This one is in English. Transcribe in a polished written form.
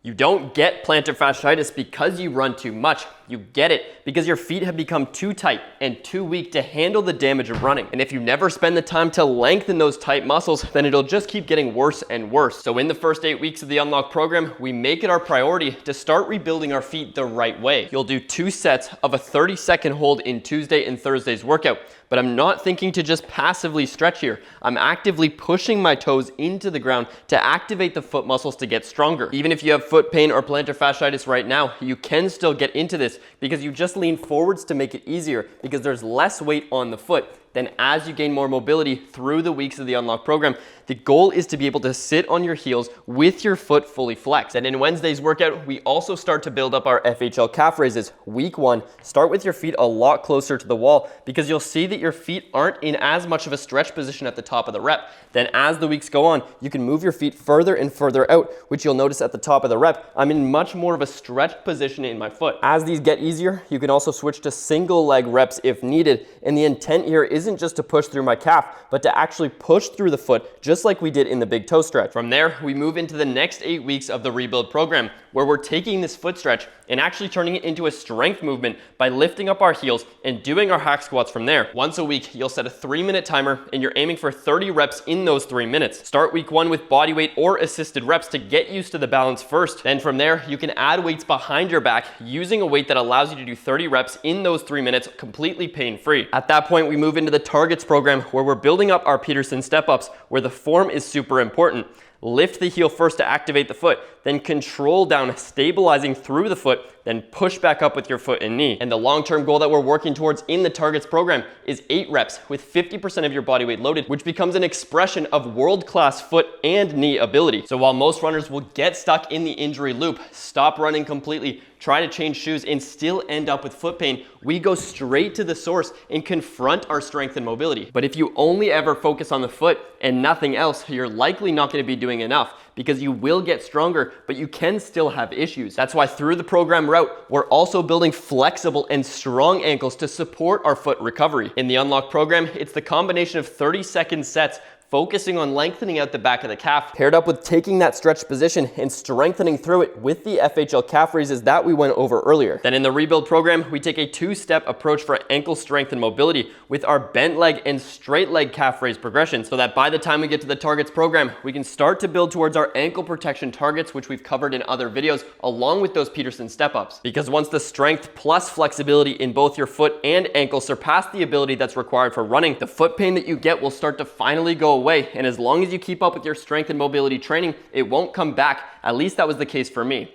You don't get plantar fasciitis because you run too much. You get it because your feet have become too tight and too weak to handle the damage of running. And if you never spend the time to lengthen those tight muscles, then it'll just keep getting worse and worse. So in the first 8 weeks of the Unlock program, we make it our priority to start rebuilding our feet the right way. You'll do 2 sets of a 30-second hold in Tuesday and Thursday's workout. But I'm not thinking to just passively stretch here. I'm actively pushing my toes into the ground to activate the foot muscles to get stronger. Even if you have foot pain or plantar fasciitis right now, you can still get into this because you just lean forwards to make it easier because there's less weight on the foot. Then as you gain more mobility through the weeks of the Unlock program, the goal is to be able to sit on your heels with your foot fully flexed. And in Wednesday's workout, we also start to build up our FHL calf raises. Week 1, start with your feet a lot closer to the wall because you'll see that your feet aren't in as much of a stretch position at the top of the rep. Then as the weeks go on, you can move your feet further and further out, which you'll notice at the top of the rep, I'm in much more of a stretched position in my foot. As these get easier, you can also switch to single leg reps if needed. And the intent here isn't just to push through my calf, but to actually push through the foot, just like we did in the big toe stretch. From there, we move into the next 8 weeks of the rebuild program, where we're taking this foot stretch and actually turning it into a strength movement by lifting up our heels and doing our hack squats from there. Once a week, you'll set a 3-minute timer and you're aiming for 30 reps in those 3 minutes. Start week 1 with body weight or assisted reps to get used to the balance first. Then from there, you can add weights behind your back using a weight that allows you to do 30 reps in those 3 minutes completely pain-free. At that point, we move into the targets program where we're building up our Peterson step-ups, where the form is super important. Lift the heel first to activate the foot, then control down, stabilizing through the foot, then push back up with your foot and knee. And the long-term goal that we're working towards in the targets program is 8 reps with 50% of your body weight loaded, which becomes an expression of world-class foot and knee ability. So while most runners will get stuck in the injury loop, stop running completely, try to change shoes, and still end up with foot pain, we go straight to the source and confront our strength and mobility. But if you only ever focus on the foot and nothing else, you're likely not going to be doing enough, because you will get stronger, but you can still have issues. That's why through the program route, we're also building flexible and strong ankles to support our foot recovery. In the Unlock program, it's the combination of 30-second sets focusing on lengthening out the back of the calf, paired up with taking that stretch position and strengthening through it with the FHL calf raises that we went over earlier. Then in the rebuild program, we take a 2-step approach for ankle strength and mobility with our bent leg and straight leg calf raise progression, so that by the time we get to the targets program, we can start to build towards our ankle protection targets, which we've covered in other videos, along with those Peterson step-ups. Because once the strength plus flexibility in both your foot and ankle surpass the ability that's required for running, the foot pain that you get will start to finally go away. And as long as you keep up with your strength and mobility training, it won't come back. At least that was the case for me.